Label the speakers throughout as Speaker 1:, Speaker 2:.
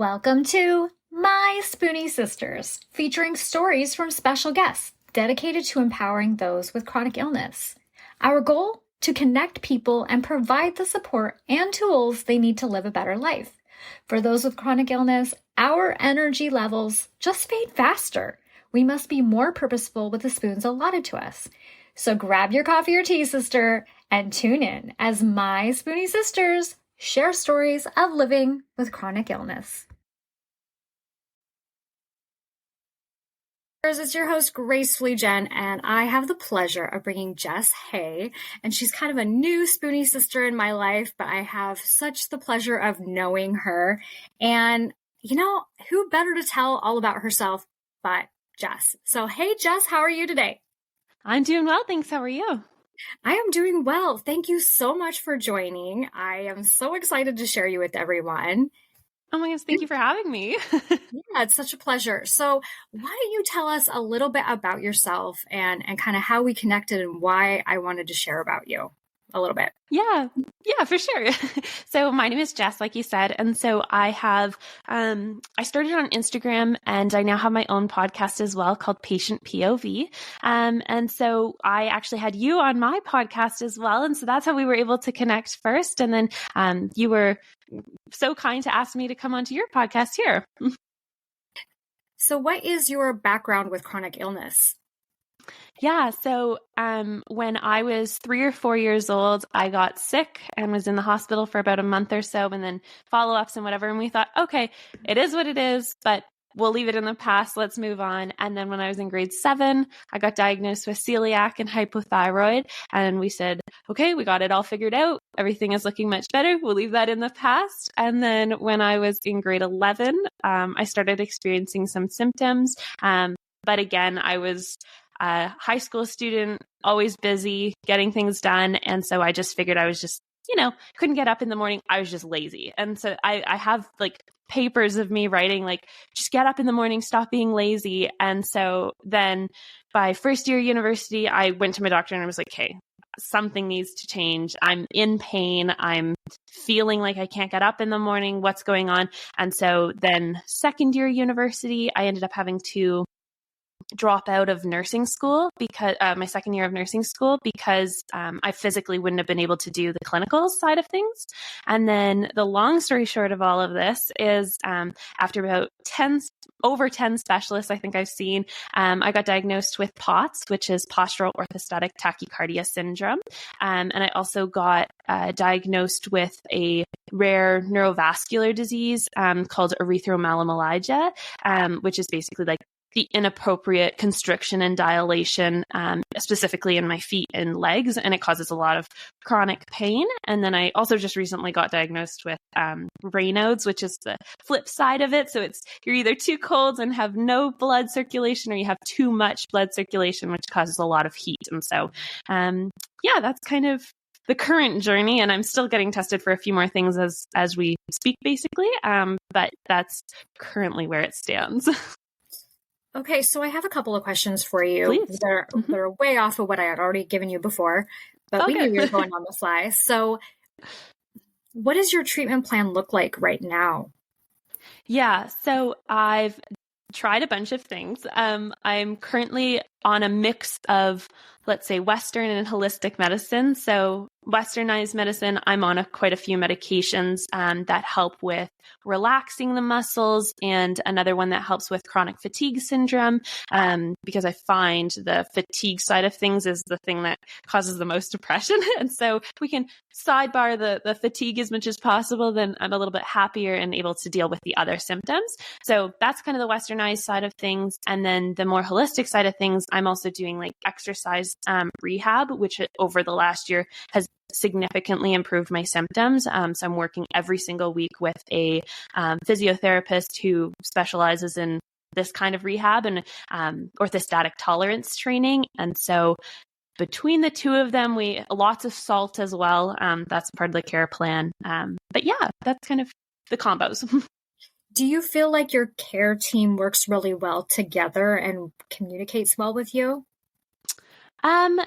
Speaker 1: Welcome to My Spoonie Sisters, featuring stories from special guests dedicated to empowering those with chronic illness. Our goal? To connect people and provide the support and tools they need to live a better life. For those with chronic illness, our energy levels just fade faster. We must be more purposeful with the spoons allotted to us. So grab your coffee or tea, sister, and tune in as My Spoonie Sisters share stories of living with chronic illness. It's your host, Gracefully Jen, and I have the pleasure of bringing Jess Hay, and she's kind of a new Spoonie sister in my life, but I have such the pleasure of knowing her, and who better to tell all about herself but Jess. So, hey, Jess, how are you today?
Speaker 2: I'm doing well, thanks. How are you?
Speaker 1: I am doing well. Thank you so much for joining. I am so excited to share you with everyone.
Speaker 2: Oh my gosh, thank you for having me.
Speaker 1: Yeah, it's such a pleasure. So why don't you tell us a little bit about yourself and kind of how we connected and why I wanted to share about you a little bit.
Speaker 2: Yeah, for sure. So my name is Jess, like you said. And so I have, I started on Instagram and I now have my own podcast as well called Patient POV. And so I actually had you on my podcast as well. And so that's how we were able to connect first. And then you were so kind to ask me to come onto your podcast here.
Speaker 1: So what is your background with chronic illness?
Speaker 2: Yeah. So when I was 3 or 4 years old, I got sick and was in the hospital for about a month or so, and then follow-ups and whatever. And we thought, okay, it is what it is, but we'll leave it in the past. Let's move on. And then when I was in grade 7, I got diagnosed with celiac and hypothyroid. And we said, okay, we got it all figured out. Everything is looking much better. We'll leave that in the past. And then when I was in grade 11, I started experiencing some symptoms. But again, I was a high school student, always busy, getting things done. And so I just figured I was just, couldn't get up in the morning. I was just lazy. And so I have like papers of me writing, like, just get up in the morning, stop being lazy. And so then by first year university, I went to my doctor and I was like, hey, something needs to change. I'm in pain. I'm feeling like I can't get up in the morning. What's going on? And so then second year university, I ended up having to drop out of nursing school because my second year of nursing school because I physically wouldn't have been able to do the clinical side of things. And then the long story short of all of this is after about over 10 specialists I think I've seen, I got diagnosed with POTS, which is postural orthostatic tachycardia syndrome. And I also got diagnosed with a rare neurovascular disease called erythromelalgia, which is basically like the inappropriate constriction and dilation, specifically in my feet and legs, and it causes a lot of chronic pain. And then I also just recently got diagnosed with Raynaud's, which is the flip side of it. So you're either too cold and have no blood circulation, or you have too much blood circulation, which causes a lot of heat. And so, that's kind of the current journey, and I'm still getting tested for a few more things as we speak, basically. But that's currently where it stands.
Speaker 1: Okay, so I have a couple of questions for you.
Speaker 2: Please.
Speaker 1: That are way off of what I had already given you before, but we knew you were going on the fly. So what does your treatment plan look like right now?
Speaker 2: Yeah, so I've tried a bunch of things. I'm currently on a mix of, let's say, Western and holistic medicine. So Westernized medicine, I'm on quite a few medications that help with relaxing the muscles, and another one that helps with chronic fatigue syndrome, because I find the fatigue side of things is the thing that causes the most depression. And so we can sidebar the fatigue as much as possible, then I'm a little bit happier and able to deal with the other symptoms. So that's kind of the Westernized side of things. And then the more holistic side of things, I'm also doing like exercise rehab, which over the last year has significantly improved my symptoms. So I'm working every single week with a physiotherapist who specializes in this kind of rehab and orthostatic tolerance training. And so between the two of them, lots of salt as well. That's part of the care plan. But yeah, that's kind of the combos.
Speaker 1: Do you feel like your care team works really well together and communicates well with you?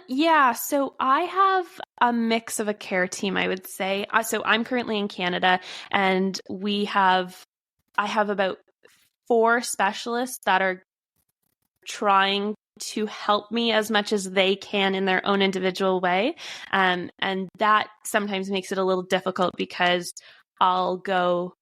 Speaker 2: Yeah, so I have a mix of a care team, I would say. So I'm currently in Canada, and we have I have about 4 specialists that are trying to help me as much as they can in their own individual way. And that sometimes makes it a little difficult because I'll go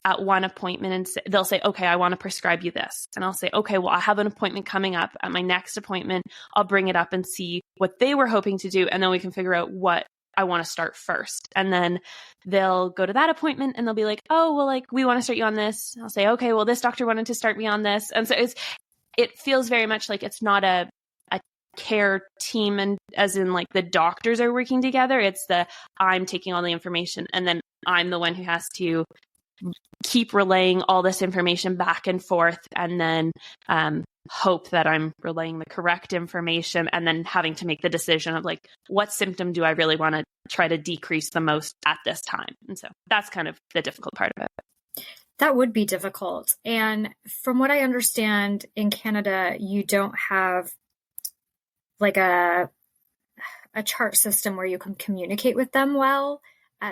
Speaker 2: at one appointment and they'll say, okay, I want to prescribe you this. And I'll say, okay, well, I have an appointment coming up. At my next appointment, I'll bring it up and see what they were hoping to do. And then we can figure out what I want to start first. And then they'll go to that appointment and they'll be like, oh, well, like, we want to start you on this. I'll say, okay, well, this doctor wanted to start me on this. And so it feels very much like it's not a care team, and as in like the doctors are working together. It's I'm taking all the information and then I'm the one who has to keep relaying all this information back and forth, and then hope that I'm relaying the correct information, and then having to make the decision of like, what symptom do I really want to try to decrease the most at this time? And so that's kind of the difficult part of it.
Speaker 1: That would be difficult. And from what I understand, in Canada, you don't have like a chart system where you can communicate with them well.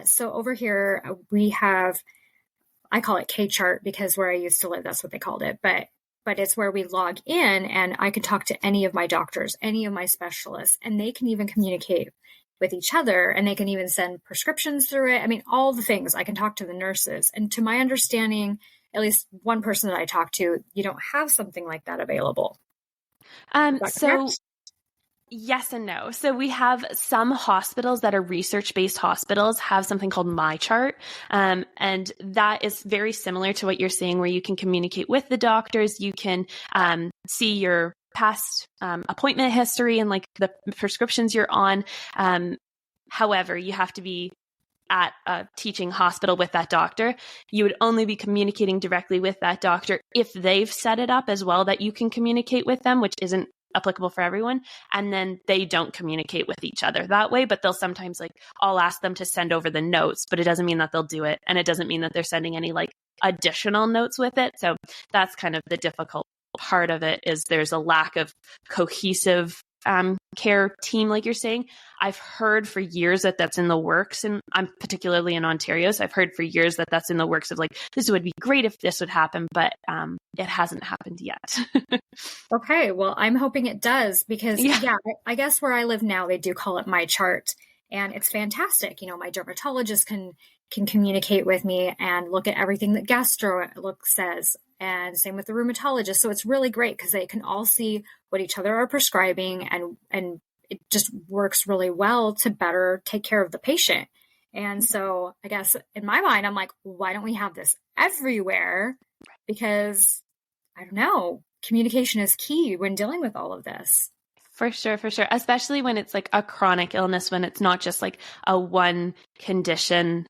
Speaker 1: So over here, we have, I call it K-chart because where I used to live, that's what they called it. But it's where we log in and I can talk to any of my doctors, any of my specialists, and they can even communicate with each other, and they can even send prescriptions through it. I mean, all the things. I can talk to the nurses. And to my understanding, at least one person that I talked to, you don't have something like that available.
Speaker 2: So yes and no. So we have some hospitals that are research-based hospitals have something called My Chart. And that is very similar to what you're saying, where you can communicate with the doctors. You can see your past appointment history and like the prescriptions you're on. However, you have to be at a teaching hospital with that doctor. You would only be communicating directly with that doctor if they've set it up as well that you can communicate with them, which isn't applicable for everyone. And then they don't communicate with each other that way, but they'll sometimes like, I'll ask them to send over the notes, but it doesn't mean that they'll do it. And it doesn't mean that they're sending any like additional notes with it. So that's kind of the difficult part of it, is there's a lack of cohesive care team, like you're saying. I've heard for years that that's in the works, and I'm particularly in Ontario, so I've heard for years that that's in the works of like, this would be great if this would happen, but it hasn't happened yet.
Speaker 1: Okay, well, I'm hoping it does, because I guess where I live now, they do call it My Chart, and it's fantastic. You know, my dermatologist can communicate with me and look at everything that gastro says, and same with the rheumatologist. So it's really great because they can all see what each other are prescribing, and it just works really well to better take care of the patient. And so I guess in my mind, I'm like, why don't we have this everywhere? Because I don't know, communication is key when dealing with all of this.
Speaker 2: For sure. Especially when it's like a chronic illness, when it's not just like a one condition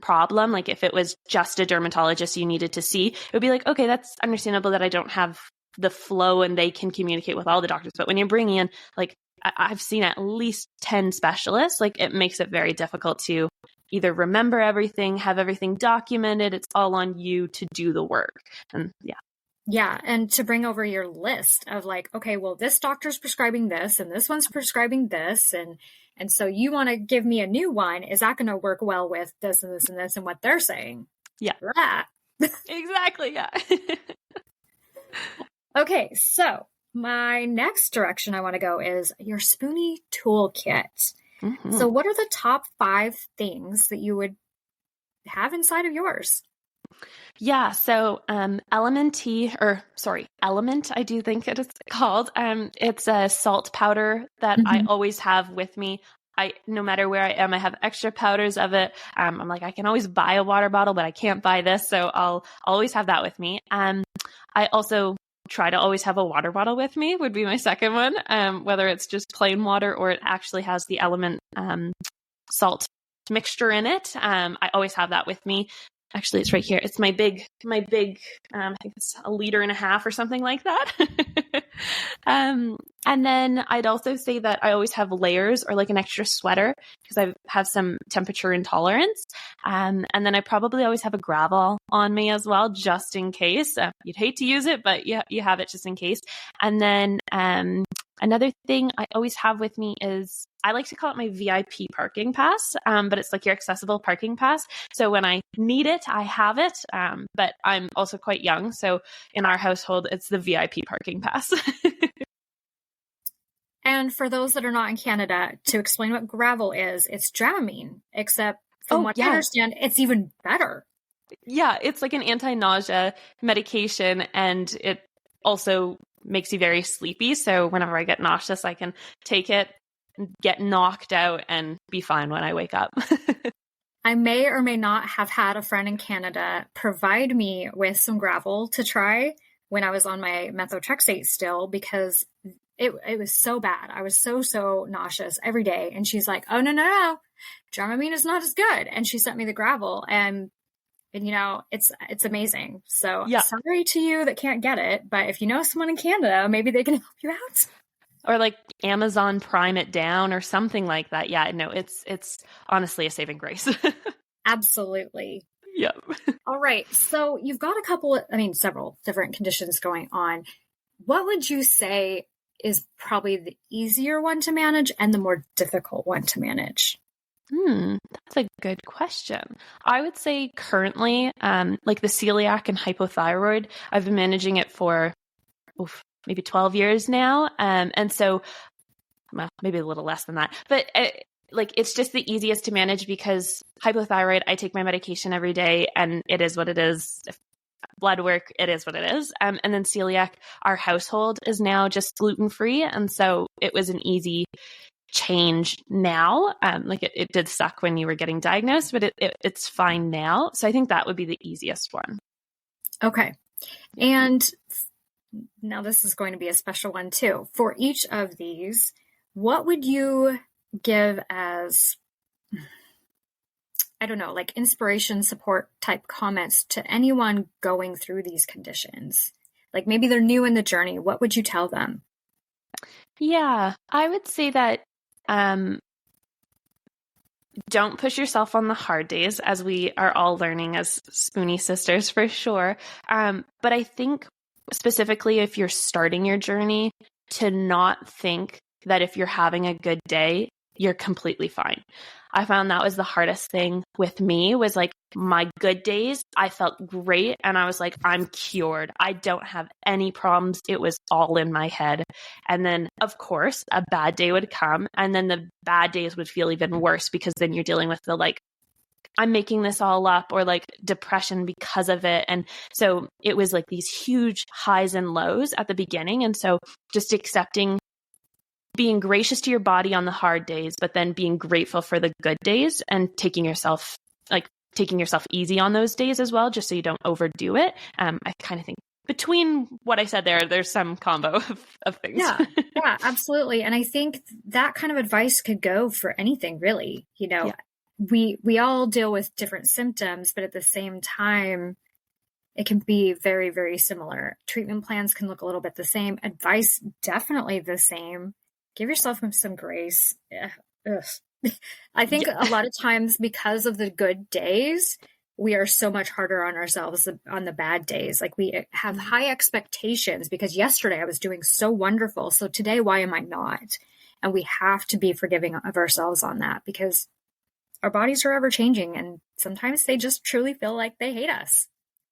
Speaker 2: problem. Like if it was just a dermatologist you needed to see, it would be like, okay, that's understandable that I don't have the flow and they can communicate with all the doctors. But when you're bringing in, like, I've seen at least 10 specialists, like it makes it very difficult to either remember everything, have everything documented. It's all on you to do the work. And
Speaker 1: yeah. And to bring over your list of like, okay, well, this doctor's prescribing this and this one's prescribing this. And so you want to give me a new one. Is that going to work well with this and this and this and what they're saying?
Speaker 2: Yeah. Exactly. Yeah.
Speaker 1: Okay. So my next direction I want to go is your Spoonie toolkit. Mm-hmm. So what are the top 5 things that you would have inside of yours?
Speaker 2: Yeah. So, Element, I do think it is called. It's a salt powder that I always have with me. No matter where I am, I have extra powders of it. I'm like, I can always buy a water bottle, but I can't buy this. So I'll always have that with me. I also try to always have a water bottle with me, would be my second one. Whether it's just plain water or it actually has the Element, salt mixture in it. I always have that with me. Actually, it's right here. It's my big, I think it's 1.5 liters or something like that. And then I'd also say that I always have layers or like an extra sweater because I have some temperature intolerance. And then I probably always have a Gravol on me as well, just in case. You'd hate to use it, but you have it just in case. And then another thing I always have with me is I like to call it my VIP parking pass, but it's like your accessible parking pass. So when I need it, I have it. But I'm also quite young. So in our household, it's the VIP parking pass.
Speaker 1: And for those that are not in Canada, to explain what Gravol is, it's Dramamine, except from what I understand, it's even better.
Speaker 2: Yeah, it's like an anti-nausea medication, and it also makes you very sleepy. So whenever I get nauseous, I can take it, get knocked out, and be fine when I wake up.
Speaker 1: I may or may not have had a friend in Canada provide me with some Gravol to try when I was on my methotrexate still, because it was so bad. I was so nauseous every day. And she's like, oh, no. Dramamine is not as good. And she sent me the Gravol, and you know, it's amazing. So sorry to you that can't get it, but if you know someone in Canada, maybe they can help you out.
Speaker 2: Or like Amazon Prime it down or something like that. Yeah, no, it's honestly a saving grace.
Speaker 1: Absolutely.
Speaker 2: Yep.
Speaker 1: All right. So you've got several different conditions going on. What would you say is probably the easier one to manage and the more difficult one to manage?
Speaker 2: That's a good question. I would say currently, like the celiac and hypothyroid, I've been managing it for maybe 12 years now. And so, well, maybe a little less than that, but it's just the easiest to manage because hypothyroid, I take my medication every day and it is what it is. If blood work, it is what it is. And then celiac, our household is now just gluten-free. And so it was an easy change now. It did suck when you were getting diagnosed, but it's fine now. So I think that would be the easiest one.
Speaker 1: Okay. And now this is going to be a special one too. For each of these, what would you give as, I don't know, like inspiration, support type comments to anyone going through these conditions? Like maybe they're new in the journey. What would you tell them?
Speaker 2: Yeah, I would say that don't push yourself on the hard days, as we are all learning as Spoonie Sisters for sure. But I think specifically if you're starting your journey, to not think that if you're having a good day, you're completely fine. I found that was the hardest thing with me, was like my good days, I felt great. And I was like, I'm cured. I don't have any problems. It was all in my head. And then of course a bad day would come, and then the bad days would feel even worse because then you're dealing with the like, I'm making this all up, or like depression because of it. And so it was like these huge highs and lows at the beginning. And so just accepting, being gracious to your body on the hard days, but then being grateful for the good days and taking yourself easy on those days as well, just so you don't overdo it. I kind of think between what I said there's some combo of things.
Speaker 1: Yeah, absolutely. And I think that kind of advice could go for anything really. You know, we all deal with different symptoms, but at the same time, it can be very, very similar. Treatment plans can look a little bit the same. Advice, definitely the same. Give yourself some grace. I think a lot of times because of the good days, we are so much harder on ourselves on the bad days. Like we have high expectations because yesterday I was doing so wonderful. So today, why am I not? And we have to be forgiving of ourselves on that because our bodies are ever changing. And sometimes they just truly feel like they hate us.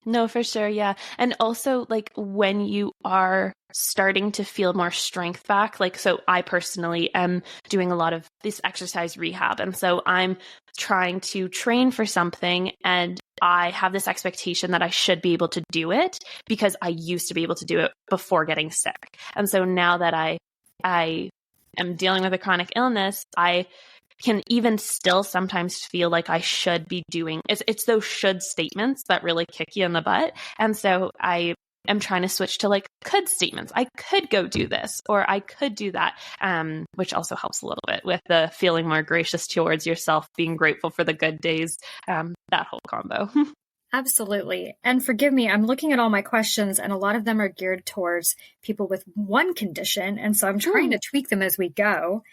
Speaker 2: No, for sure. Yeah. And also like when you are starting to feel more strength back, like, so I personally am doing a lot of this exercise rehab. And so I'm trying to train for something, and I have this expectation that I should be able to do it because I used to be able to do it before getting sick. And so now that I am dealing with a chronic illness, I can even still sometimes feel like I should be doing it's those should statements that really kick you in the butt. And so I am trying to switch to like could statements. I could go do this, or I could do that, which also helps a little bit with the feeling more gracious towards yourself, being grateful for the good days, that whole combo.
Speaker 1: Absolutely. And forgive me, I'm looking at all my questions and a lot of them are geared towards people with one condition. And so I'm trying to tweak them as we go.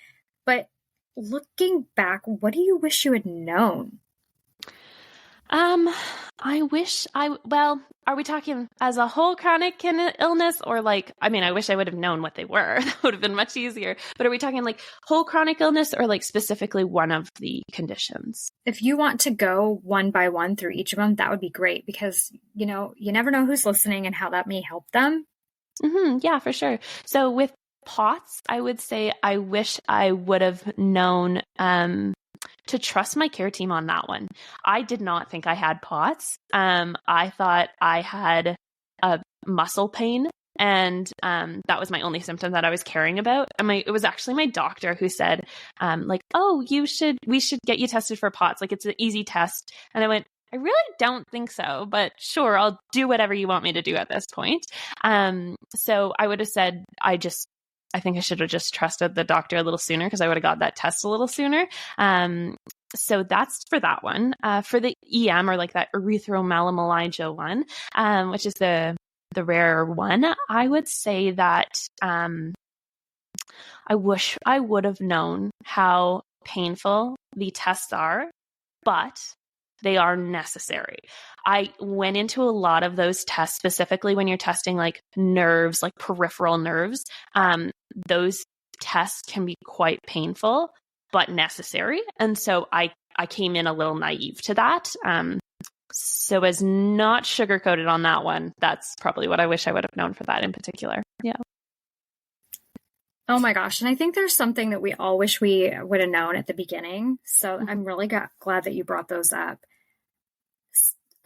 Speaker 1: But looking back, what do you wish you had known?
Speaker 2: Um, well, are we talking as a whole chronic illness or like, I mean, I wish I would have known what they were. That would have been much easier. But are we talking like whole chronic illness or like specifically one of the conditions?
Speaker 1: If you want to go one by one through each of them, that would be great because, you never know who's listening and how that may help them.
Speaker 2: Yeah, for sure. So with POTS, I would say I wish I would have known to trust my care team on that one. I did not think I had POTS. I thought I had a muscle pain, and that was my only symptom that I was caring about. And it was actually my doctor who said, like, oh, we should get you tested for POTS. Like, it's an easy test. And I went, I really don't think so, but sure, I'll do whatever you want me to do at this point. So I would have said, I think I should have just trusted the doctor a little sooner because I would have got that test a little sooner. So that's for that one. For the EM or like that erythromelalgia one, which is the rarer one, I would say that I wish I would have known how painful the tests are, but they are necessary. I went into a lot of those tests, specifically when you're testing like nerves, like peripheral nerves. Those tests can be quite painful, but necessary. And so I came in a little naive to that. So as not sugarcoated on that one, that's probably what I wish I would have known for that in particular. Yeah.
Speaker 1: Oh my gosh. And I think there's something that we all wish we would have known at the beginning. So I'm really glad that you brought those up.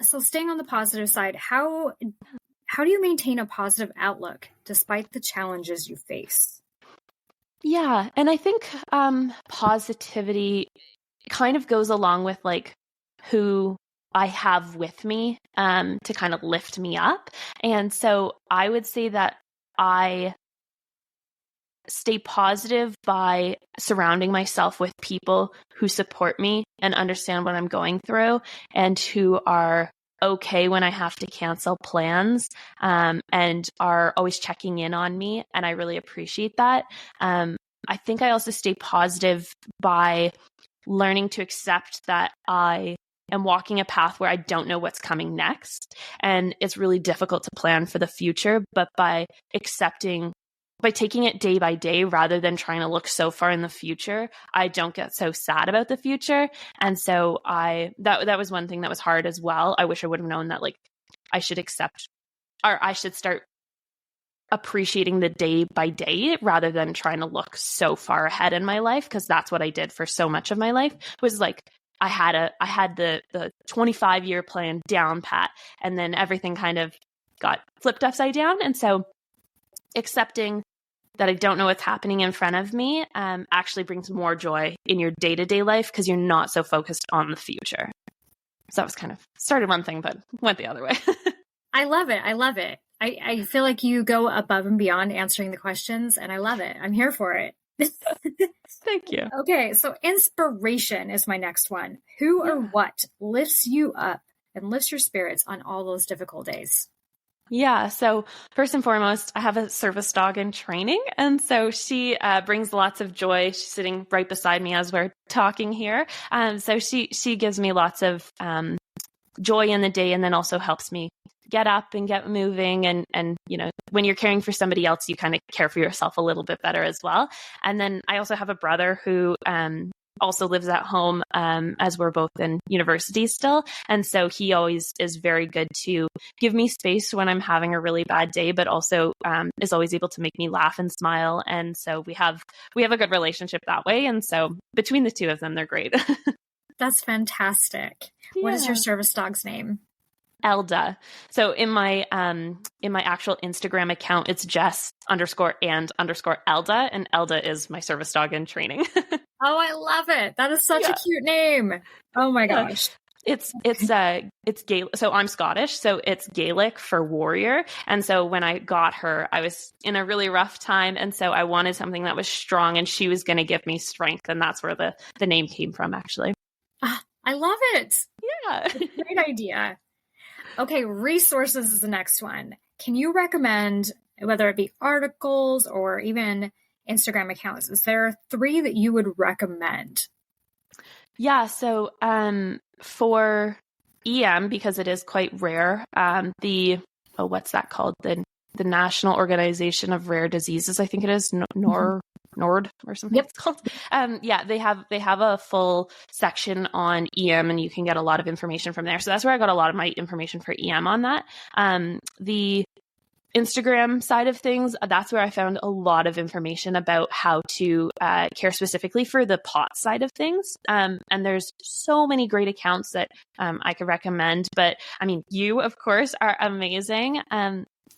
Speaker 1: So staying on the positive side, how do you maintain a positive outlook despite the challenges you face?
Speaker 2: Yeah. And I think positivity kind of goes along with like who I have with me to kind of lift me up. And so I would say that I stay positive by surrounding myself with people who support me and understand what I'm going through and who are okay when I have to cancel plans and are always checking in on me. And I really appreciate that. I think I also stay positive by learning to accept that I am walking a path where I don't know what's coming next. And it's really difficult to plan for the future, but by taking it day by day rather than trying to look so far in the future, I don't get so sad about the future. And so that was one thing that was hard as well. I wish I would have known that like I should start appreciating the day by day rather than trying to look so far ahead in my life, because that's what I did for so much of my life was like I had the 25-year plan down pat, and then everything kind of got flipped upside down. And so accepting that I don't know what's happening in front of me actually brings more joy in your day-to-day life because you're not so focused on the future. So that was kind of started one thing, but went the other way.
Speaker 1: I love it. I love it. I feel like you go above and beyond answering the questions, and I love it. I'm here for it.
Speaker 2: Thank you.
Speaker 1: Okay, so inspiration is my next one. Who or what lifts you up and lifts your spirits on all those difficult days?
Speaker 2: Yeah. So first and foremost, I have a service dog in training. And so she brings lots of joy. She's sitting right beside me as we're talking here. So she gives me lots of joy in the day, and then also helps me get up and get moving. And when you're caring for somebody else, you kind of care for yourself a little bit better as well. And then I also have a brother who also lives at home as we're both in university still. And so he always is very good to give me space when I'm having a really bad day, but also is always able to make me laugh and smile. And so we have a good relationship that way. And so between the two of them, they're great.
Speaker 1: That's fantastic. Yeah. What is your service dog's name?
Speaker 2: Elda. So in my actual Instagram account, it's Jess_and_Elda, and Elda is my service dog in training.
Speaker 1: Oh, I love it. That is such a cute name. Oh my gosh.
Speaker 2: It's Gaelic. So I'm Scottish, so it's Gaelic for warrior. And so when I got her, I was in a really rough time, and so I wanted something that was strong, and she was going to give me strength, and that's where the name came from, actually.
Speaker 1: I love it.
Speaker 2: Yeah.
Speaker 1: Great idea. Okay, resources is the next one. Can you recommend, whether it be articles or even Instagram accounts, is there 3 that you would recommend?
Speaker 2: Yeah, so for EM, because it is quite rare, what's that called? The National Organization of Rare Diseases, I think it is, NORD or something.
Speaker 1: Yep.
Speaker 2: It's called. They have a full section on EM, and you can get a lot of information from there. So that's where I got a lot of my information for EM on that. The Instagram side of things, that's where I found a lot of information about how to care specifically for the pot side of things. And there's so many great accounts that I could recommend. But I mean, you, of course, are amazing.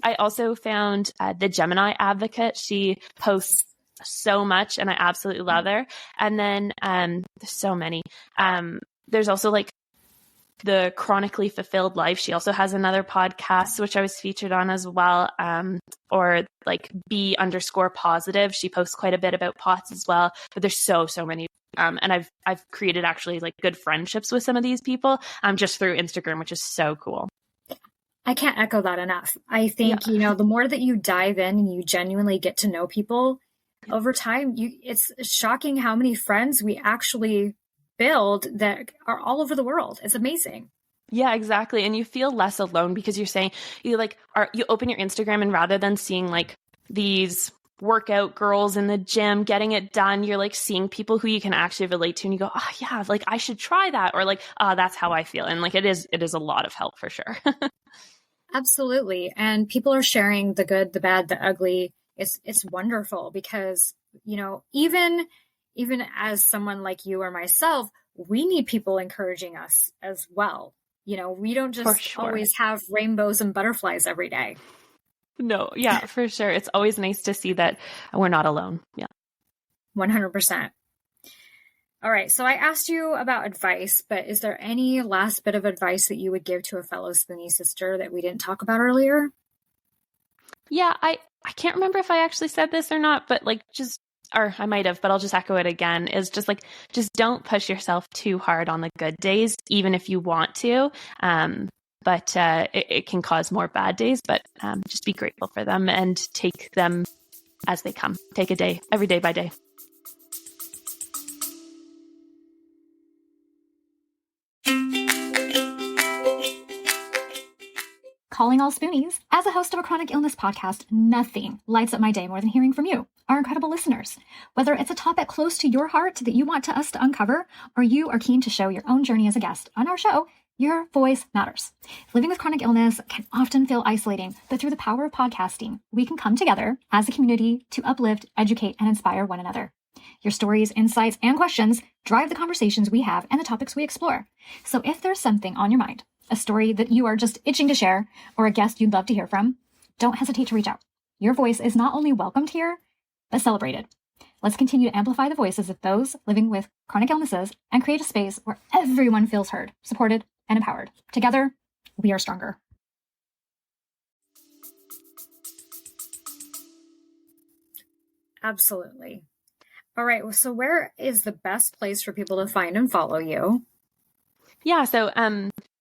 Speaker 2: I also found the Gemini Advocate. She posts so much, and I absolutely love her. And then there's so many. There's also like the Chronically Fulfilled Life. She also has another podcast, which I was featured on as well. Or like B_positive. She posts quite a bit about pots as well. But there's so many. And I've created actually like good friendships with some of these people just through Instagram, which is so cool.
Speaker 1: I can't echo that enough. I think, the more that you dive in and you genuinely get to know people over time, it's shocking how many friends we actually build that are all over the world. It's amazing.
Speaker 2: Yeah, exactly. And you feel less alone because you're saying you open your Instagram, and rather than seeing like these workout girls in the gym getting it done, you're like seeing people who you can actually relate to, and you go, oh yeah, like I should try that, or like, oh, that's how I feel. And like it is a lot of help for sure.
Speaker 1: Absolutely. And people are sharing the good, the bad, the ugly. It's wonderful because, even as someone like you or myself, we need people encouraging us as well. We don't just always have rainbows and butterflies every day.
Speaker 2: No, yeah, for sure. It's always nice to see that we're not alone. Yeah.
Speaker 1: 100%. All right. So I asked you about advice, but is there any last bit of advice that you would give to a fellow Spoonie sister that we didn't talk about earlier?
Speaker 2: Yeah, I can't remember if I actually said this or not, but like or I might have, but I'll just echo it again, is just don't push yourself too hard on the good days, even if you want to. But it can cause more bad days, but just be grateful for them and take them as they come. Take a day, every day by day.
Speaker 1: Calling all Spoonies. As a host of a chronic illness podcast, nothing lights up my day more than hearing from you, our incredible listeners. Whether it's a topic close to your heart that you want us to uncover, or you are keen to show your own journey as a guest on our show, your voice matters. Living with chronic illness can often feel isolating, but through the power of podcasting, we can come together as a community to uplift, educate, and inspire one another. Your stories, insights, and questions drive the conversations we have and the topics we explore. So if there's something on your mind, a story that you are just itching to share, or a guest you'd love to hear from, don't hesitate to reach out. Your voice is not only welcomed here, but celebrated. Let's continue to amplify the voices of those living with chronic illnesses and create a space where everyone feels heard, supported, and empowered. Together, we are stronger. Absolutely. All right. So where is the best place for people to find and follow you?
Speaker 2: Yeah. So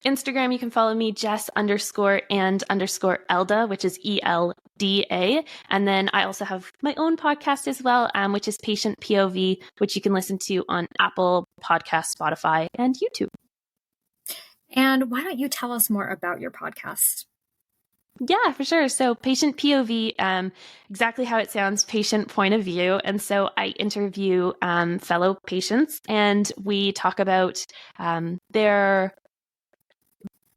Speaker 2: Instagram, you can follow me, Jess_and_Elda, which is ELDA. And then I also have my own podcast as well, which is Patient POV, which you can listen to on Apple Podcasts, Spotify, and YouTube.
Speaker 1: And why don't you tell us more about your podcast?
Speaker 2: Yeah, for sure. So Patient POV, exactly how it sounds, patient point of view. And so I interview fellow patients, and we talk about their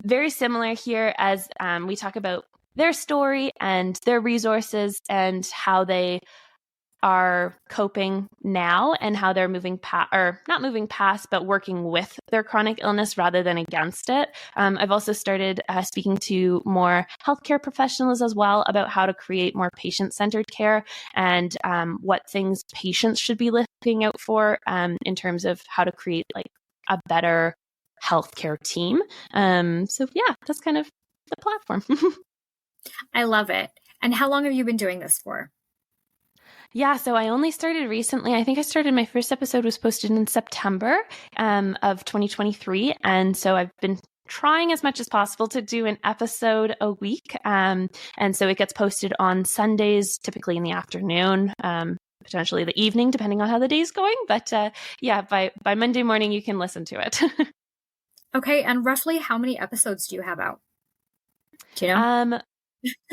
Speaker 2: very similar here as we talk about their story and their resources and how they are coping now and how they're moving past, or not moving past, but working with their chronic illness rather than against it. I've also started speaking to more healthcare professionals as well about how to create more patient-centered care and what things patients should be looking out for in terms of how to create like a better healthcare team. So yeah, that's kind of the platform.
Speaker 1: I love it. And how long have you been doing this for?
Speaker 2: Yeah, so I only started recently. I think I started, my first episode was posted in September of 2023. And so I've been trying as much as possible to do an episode a week. And so it gets posted on Sundays, typically in the afternoon, potentially the evening, depending on how the day's going. But yeah, by Monday morning, you can listen to it.
Speaker 1: Okay, and roughly how many episodes do you have out? Do you know?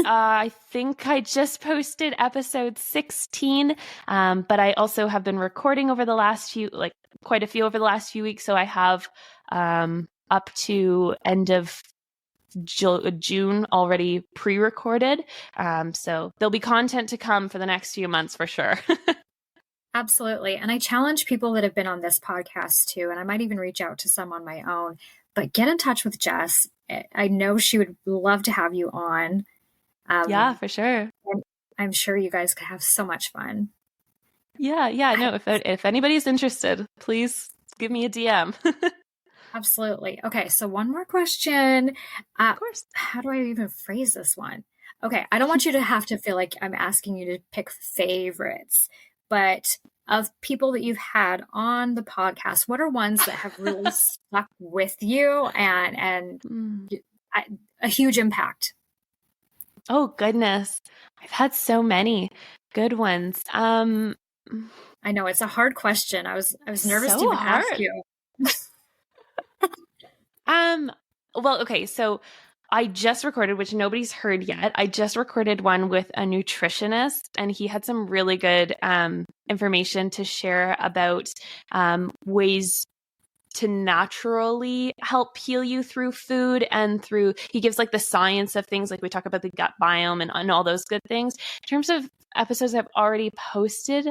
Speaker 2: I think I just posted episode 16, but I also have been recording over the last few, like quite a few over the last few weeks. So I have up to end of June already pre-recorded. So there'll be content to come for the next few months for sure.
Speaker 1: Absolutely. And I challenge people that have been on this podcast too, and I might even reach out to some on my own, but get in touch with Jess. I know she would love to have you on.
Speaker 2: Yeah, for sure.
Speaker 1: I'm sure you guys could have so much fun.
Speaker 2: Yeah. No, if anybody's interested, please give me a DM.
Speaker 1: Absolutely. Okay, so one more question.
Speaker 2: Of course.
Speaker 1: How do I even phrase this one? Okay, I don't want you to have to feel like I'm asking you to pick favorites, but of people that you've had on the podcast, what are ones that have really stuck with you and a huge impact?
Speaker 2: Oh goodness. I've had so many good ones.
Speaker 1: I know it's a hard question. I was nervous to even ask you.
Speaker 2: Well, okay, so I just recorded, which nobody's heard yet. I just recorded one with a nutritionist, and he had some really good information to share about ways to naturally help heal you through food and through, he gives like the science of things, like we talk about the gut biome and all those good things. In terms of episodes I've already posted,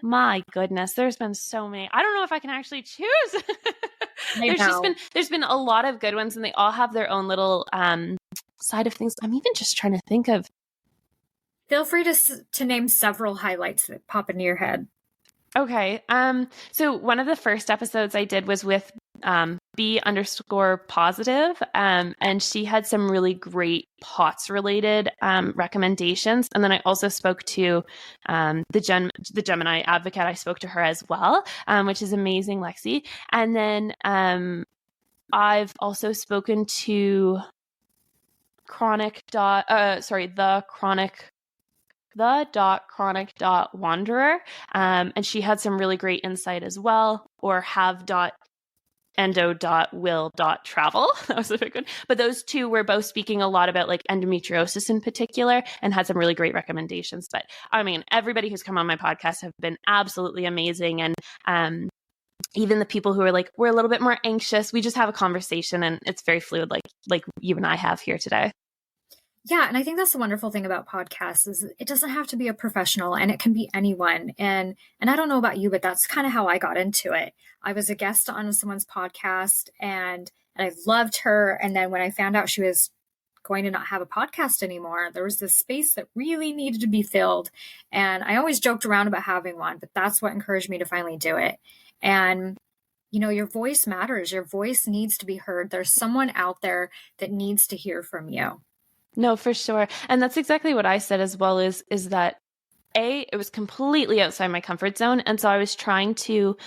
Speaker 2: my goodness, there's been so many. I don't know if I can actually choose. There's been a lot of good ones, and they all have their own little side of things. I'm even just trying to think of.
Speaker 1: Feel free to name several highlights that pop into your head.
Speaker 2: Okay. So one of the first episodes I did was with B_positive, and she had some really great POTS related recommendations. And then I also spoke to the Gemini advocate. I spoke to her as well, which is amazing, Lexi. And then I've also spoken to the.chronic.wanderer, and she had some really great insight as well, or have.endo.will.travel. That was a big one. But those two were both speaking a lot about like endometriosis in particular, and had some really great recommendations. But I mean, everybody who's come on my podcast have been absolutely amazing. And even the people who are like, we're a little bit more anxious, we just have a conversation, and it's very fluid, like you and I have here today.
Speaker 1: Yeah, and I think that's the wonderful thing about podcasts is it doesn't have to be a professional, and it can be anyone. And I don't know about you, but that's kind of how I got into it. I was a guest on someone's podcast, and I loved her. And then when I found out she was going to not have a podcast anymore, there was this space that really needed to be filled. And I always joked around about having one, but that's what encouraged me to finally do it. And you know, your voice matters. Your voice needs to be heard. There's someone out there that needs to hear from you.
Speaker 2: No, for sure. And that's exactly what I said as well, is that it was completely outside my comfort zone. And so I was trying to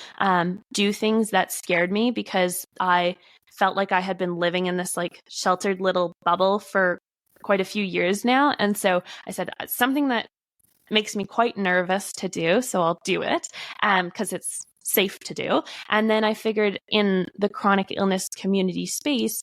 Speaker 2: do things that scared me, because I felt like I had been living in this like sheltered little bubble for quite a few years now. And so I said, something that makes me quite nervous to do, so I'll do it because it's safe to do. And then I figured in the chronic illness community space,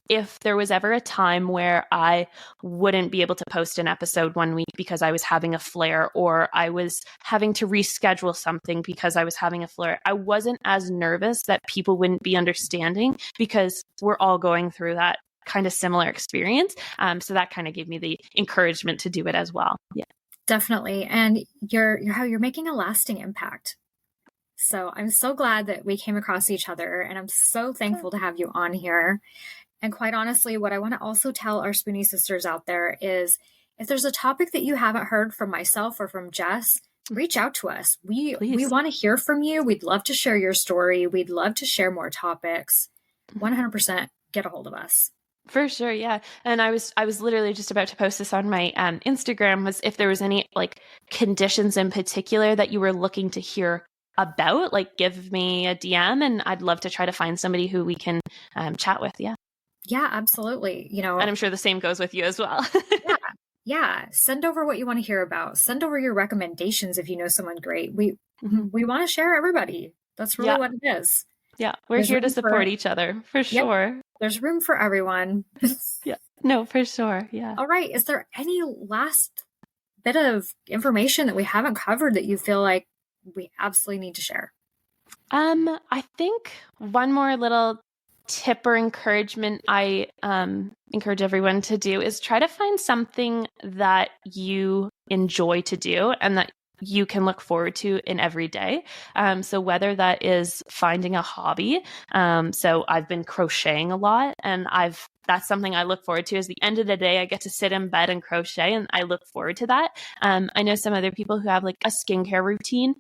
Speaker 2: if there was ever a time where I wouldn't be able to post an episode one week because I was having a flare, or I was having to reschedule something because I was having a flare, I wasn't as nervous that people wouldn't be understanding, because we're all going through that kind of similar experience. So that kind of gave me the encouragement to do it as well. Yeah,
Speaker 1: definitely. And you're making a lasting impact. So I'm so glad that we came across each other, and I'm so thankful to have you on here. And quite honestly, what I want to also tell our Spoonie sisters out there is, if there's a topic that you haven't heard from myself or from Jess, reach out to us. We want to hear from you. We'd love to share your story. We'd love to share more topics. 100% get a hold of us.
Speaker 2: For sure, yeah. And I was literally just about to post this on my Instagram, was if there was any like conditions in particular that you were looking to hear about, like give me a DM, and I'd love to try to find somebody who we can chat with. Yeah.
Speaker 1: Yeah, absolutely. You know,
Speaker 2: and I'm sure the same goes with you as well.
Speaker 1: Yeah. Send over what you want to hear about. Send over your recommendations if you know someone great. We want to share everybody. That's really what it is.
Speaker 2: Yeah. We're
Speaker 1: There's
Speaker 2: here to
Speaker 1: room
Speaker 2: support each other for
Speaker 1: Yep.
Speaker 2: sure.
Speaker 1: There's room for everyone.
Speaker 2: Yeah. No, for sure. Yeah.
Speaker 1: All right. Is there any last bit of information that we haven't covered that you feel like we absolutely need to share?
Speaker 2: I think one more little tip or encouragement I encourage everyone to do is try to find something that you enjoy to do and that you can look forward to in every day. So whether that is finding a hobby. So I've been crocheting a lot, and that's something I look forward to. Is the end of the day, I get to sit in bed and crochet, and I look forward to that. I know some other people who have like a skincare routine,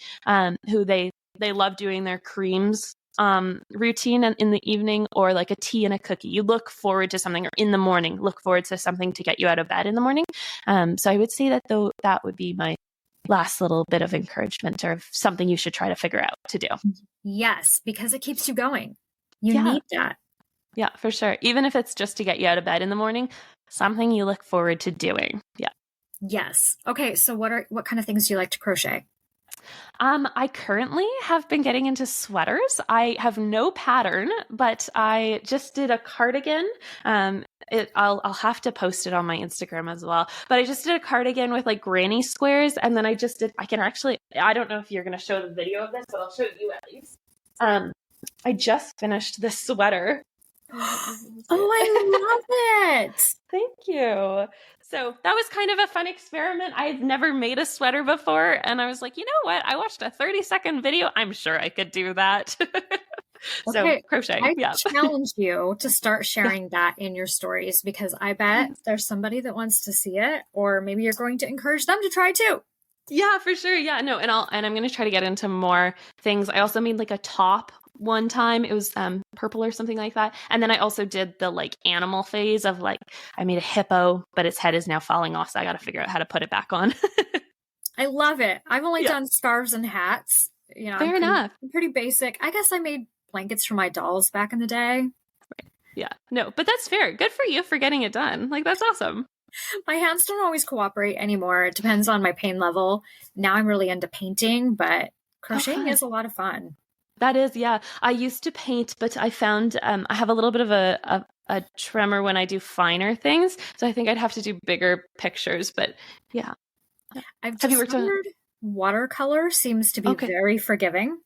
Speaker 2: who they love doing their creams routine in the evening, or like a tea and a cookie. You look forward to something, or in the morning, look forward to something to get you out of bed in the morning. So I would say that that would be my last little bit of encouragement, or something you should try to figure out to do.
Speaker 1: Yes, because it keeps you going. You need that.
Speaker 2: Yeah, for sure. Even if it's just to get you out of bed in the morning, something you look forward to doing. Yeah.
Speaker 1: Yes. Okay. So what kind of things do you like to crochet?
Speaker 2: I currently have been getting into sweaters. I have no pattern, but I just did a cardigan. I'll have to post it on my Instagram as well. But I just did a cardigan with like granny squares, and then I don't know if you're going to show the video of this, but I'll show you at least. I just finished this sweater.
Speaker 1: Oh, I love it.
Speaker 2: Thank you. So that was kind of a fun experiment. I've never made a sweater before. And I was like, you know what? I watched a 30-second video. I'm sure I could do that. So crochet.
Speaker 1: I challenge you to start sharing that in your stories, because I bet there's somebody that wants to see it, or maybe you're going to encourage them to try too.
Speaker 2: Yeah, for sure. Yeah, no. And I'm going to try to get into more things. I also made like a top one time. It was purple or something like that. And then I also did the like animal phase of like, I made a hippo, but its head is now falling off. So I got to figure out how to put it back on.
Speaker 1: I love it. I've only done scarves and hats. You know,
Speaker 2: fair enough.
Speaker 1: I'm pretty basic. I guess I made blankets for my dolls back in the day.
Speaker 2: Right. Yeah. No, but that's fair. Good for you for getting it done. Like, that's awesome.
Speaker 1: My hands don't always cooperate anymore. It depends on my pain level. Now I'm really into painting, but crocheting is a lot of fun.
Speaker 2: That is, yeah. I used to paint, but I found I have a little bit of a tremor when I do finer things. So I think I'd have to do bigger pictures. But yeah.
Speaker 1: I've discovered watercolor seems to be very forgiving.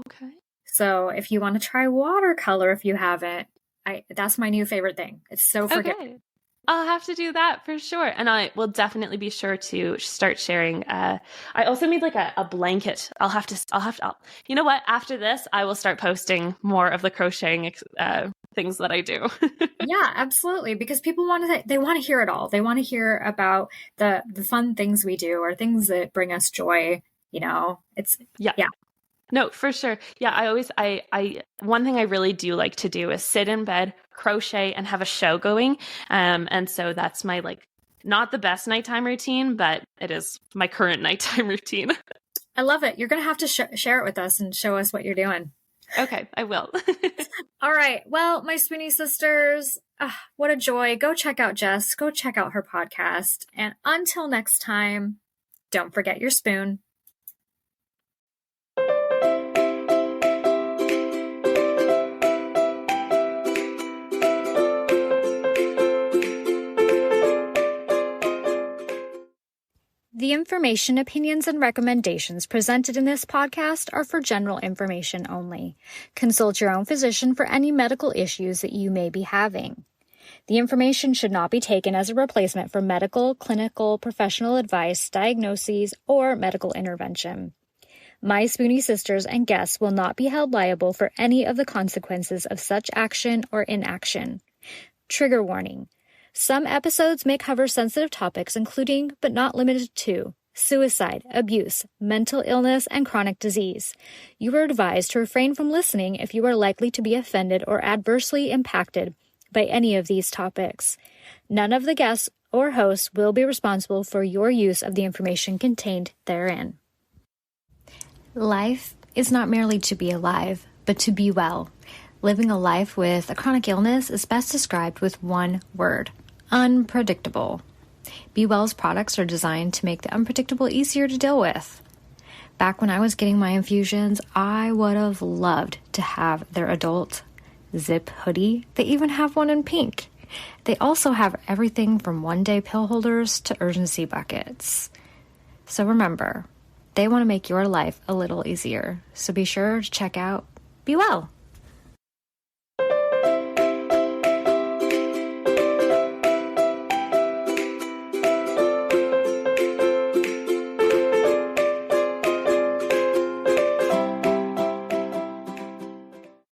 Speaker 2: Okay.
Speaker 1: So if you want to try watercolor, if you haven't, that's my new favorite thing. It's so forgiving.
Speaker 2: I'll have to do that for sure. And I will definitely be sure to start sharing. I also made like a blanket. You know what? After this, I will start posting more of the crocheting things that I do.
Speaker 1: Yeah, absolutely. Because people they want to hear it all. They want to hear about the fun things we do, or things that bring us joy. You know, yeah.
Speaker 2: No, for sure. Yeah, I one thing I really do like to do is sit in bed, crochet, and have a show going. And so that's my like, not the best nighttime routine, but it is my current nighttime routine.
Speaker 1: I love it. You're going to have to share it with us and show us what you're doing.
Speaker 2: Okay, I will.
Speaker 1: All right. Well, my Spoonie sisters, what a joy. Go check out Jess. Go check out her podcast. And until next time, don't forget your spoon. The information, opinions, and recommendations presented in this podcast are for general information only. Consult your own physician for any medical issues that you may be having. The information should not be taken as a replacement for medical, clinical, professional advice, diagnoses, or medical intervention. My Spoonie sisters and guests will not be held liable for any of the consequences of such action or inaction. Trigger warning. Some episodes may cover sensitive topics including, but not limited to, suicide, abuse, mental illness, and chronic disease. You are advised to refrain from listening if you are likely to be offended or adversely impacted by any of these topics. None of the guests or hosts will be responsible for your use of the information contained therein. Life is not merely to be alive, but to be well. Living a life with a chronic illness is best described with one word: unpredictable. Be Well's products are designed to make the unpredictable easier to deal with. Back when I was getting my infusions, I would have loved to have their adult zip hoodie. They even have one in pink. They also have everything from one-day pill holders to urgency buckets. So remember, they want to make your life a little easier. So be sure to check out Be Well.